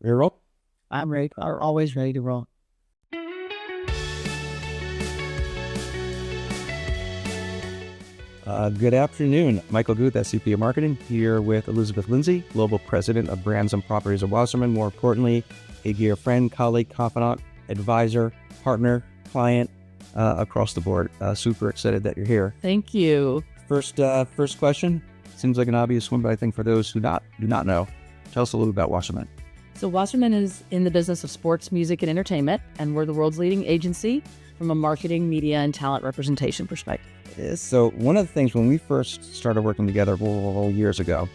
Ready to roll? I'm ready. I'm always ready to roll. Good afternoon. Michael Guth, SVP of Marketing, here with Elizabeth Lindsey, Global President of Brands and Properties at Wasserman. More importantly, a dear friend, colleague, confidant, advisor, partner, client, across the board. Super excited that you're here. Thank you. First question. Seems like an obvious one, but I think for those who do not know, tell us a little about Wasserman. So Wasserman is in the business of sports, music, and entertainment, and we're the world's leading agency from a marketing, media, and talent representation perspective. So one of the things when we first started working together years ago,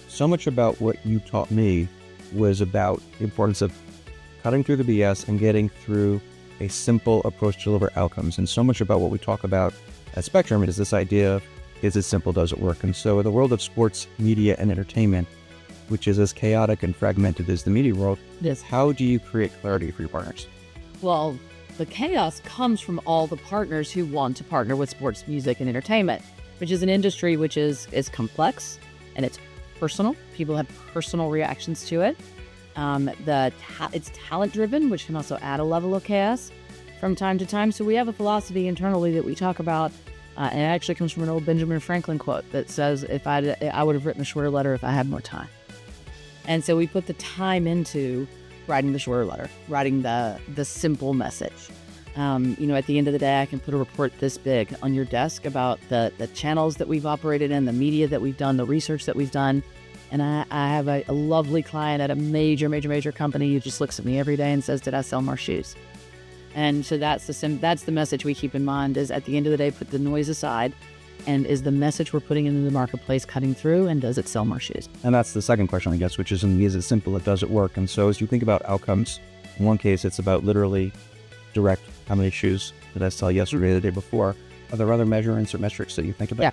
so much about what you taught me was about the importance of cutting through the BS and getting through a simple approach to deliver outcomes. And so much about what we talk about at Spectrum is this idea of, is it simple, does it work? And so in the world of sports, media, and entertainment, which is as chaotic and fragmented as the media world, Yes. How do you create clarity for your partners? Well, the chaos comes from all the partners who want to partner with sports, music, and entertainment, which is an industry which is complex and it's personal. People have personal reactions to it. It's talent-driven, which can also add a level of chaos from time to time. So we have a philosophy internally that we talk about, and it actually comes from an old Benjamin Franklin quote that says, I would have written a shorter letter if I had more time. And so we put the time into writing the shorter letter, writing the simple message. At the end of the day, I can put a report this big on your desk about the channels that we've operated in, the media that we've done, the research that we've done. And I have a lovely client at a major company who just looks at me every day and says, did I sell more shoes? And so that's the message we keep in mind is at the end of the day, put the noise aside. And is the message we're putting into the marketplace cutting through, and does it sell more shoes? And that's the second question, I guess, which is it simple, does it work? And so as you think about outcomes, in one case, it's about literally direct, how many shoes did I sell yesterday or the day before? Are there other measurements or metrics that you think about? Yeah.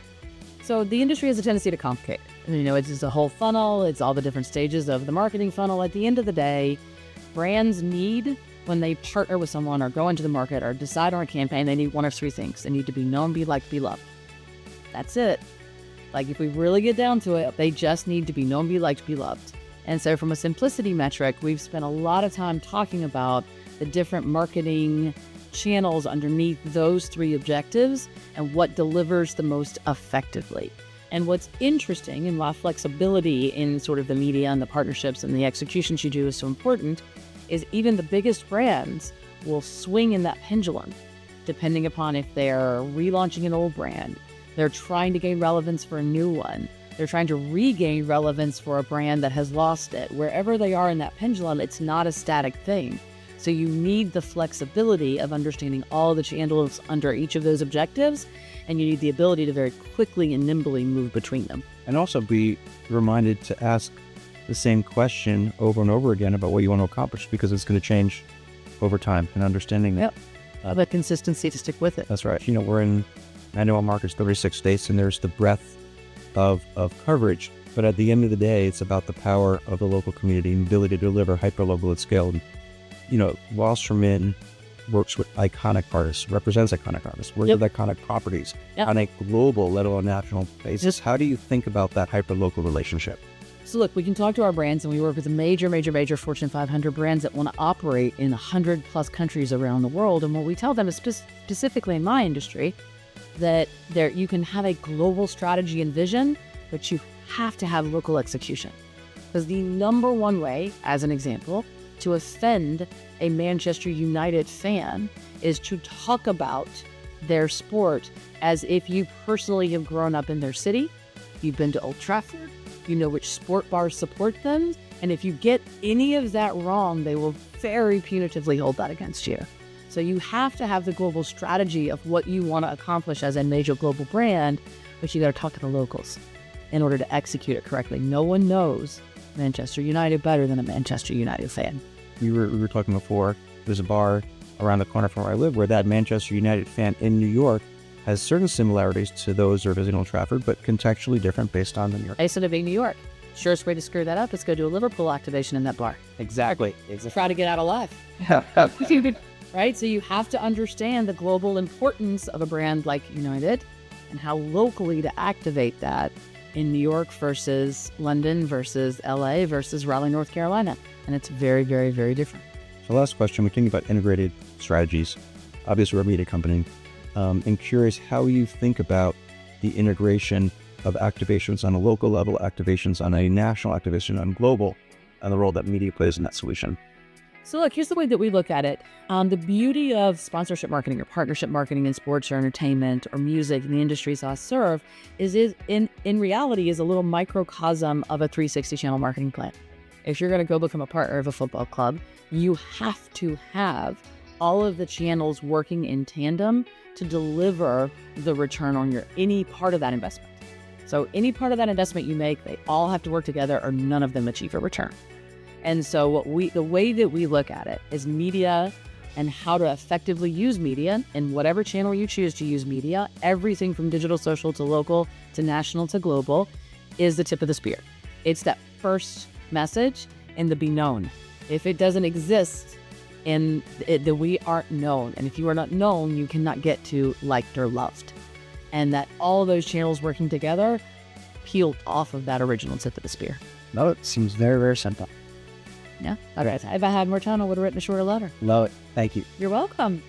So the industry has a tendency to complicate. It's just a whole funnel. It's all the different stages of the marketing funnel. At the end of the day, brands need, when they partner with someone or go into the market or decide on a campaign, they need one of three things. They need to be known, be liked, be loved. That's it. Like if we really get down to it, they just need to be known, be liked, be loved. And so from a simplicity metric, we've spent a lot of time talking about the different marketing channels underneath those three objectives and what delivers the most effectively. And what's interesting and why flexibility in sort of the media and the partnerships and the executions you do is so important is even the biggest brands will swing in that pendulum depending upon if they're relaunching an old brand. They're trying to gain relevance for a new one. They're trying to regain relevance for a brand that has lost it. Wherever they are in that pendulum, it's not a static thing. So you need the flexibility of understanding all the channels under each of those objectives, and you need the ability to very quickly and nimbly move between them. And also be reminded to ask the same question over and over again about what you want to accomplish, because it's going to change over time, and understanding that. Yep. The consistency to stick with it. That's right. We're in manual markets, 36 states, and there's the breadth of coverage. But at the end of the day, it's about the power of the local community and ability to deliver hyper-local at scale. And, Wasserman works with iconic artists, represents iconic artists, works with iconic properties on a global, let alone national basis. How do you think about that hyper-local relationship? So look, we can talk to our brands, and we work with the major Fortune 500 brands that want to operate in 100 plus countries around the world. And what we tell them is specifically in my industry, that you can have a global strategy and vision, but you have to have local execution. Because the number one way, as an example, to offend a Manchester United fan is to talk about their sport as if you personally have grown up in their city, you've been to Old Trafford, you know which sport bars support them, and if you get any of that wrong, they will very punitively hold that against you. So you have to have the global strategy of what you want to accomplish as a major global brand, but you got to talk to the locals in order to execute it correctly. No one knows Manchester United better than a Manchester United fan. We were talking before, there's a bar around the corner from where I live where that Manchester United fan in New York has certain similarities to those who are visiting Old Trafford, but contextually different based on the New York. Based on it being New York. Surest way to screw that up is go do a Liverpool activation in that bar. Exactly. Try to get out alive. Right? So you have to understand the global importance of a brand like United and how locally to activate that in New York versus London versus LA versus Raleigh, North Carolina. And it's very, very, very different. So last question, we're thinking about integrated strategies. Obviously, we're a media company. I'm curious how you think about the integration of activations on a local level, activations on a national, activation on global, and the role that media plays in that solution. So look, here's the way that we look at it. The beauty of sponsorship marketing or partnership marketing in sports or entertainment or music in the industries I serve is in reality is a little microcosm of a 360 channel marketing plan. If you're going to go become a partner of a football club, you have to have all of the channels working in tandem to deliver the return on any part of that investment. So any part of that investment you make, they all have to work together or none of them achieve a return. And so the way that we look at it is media and how to effectively use media in whatever channel you choose to use media, everything from digital, social to local to national to global is the tip of the spear. It's that first message and the be known. If it doesn't exist, then we aren't known. And if you are not known, you cannot get to liked or loved. And that all those channels working together peeled off of that original tip of the spear. No, it seems very, very simple. Yeah. All right. If I had more time, I would have written a shorter letter. Love it. Thank you. You're welcome.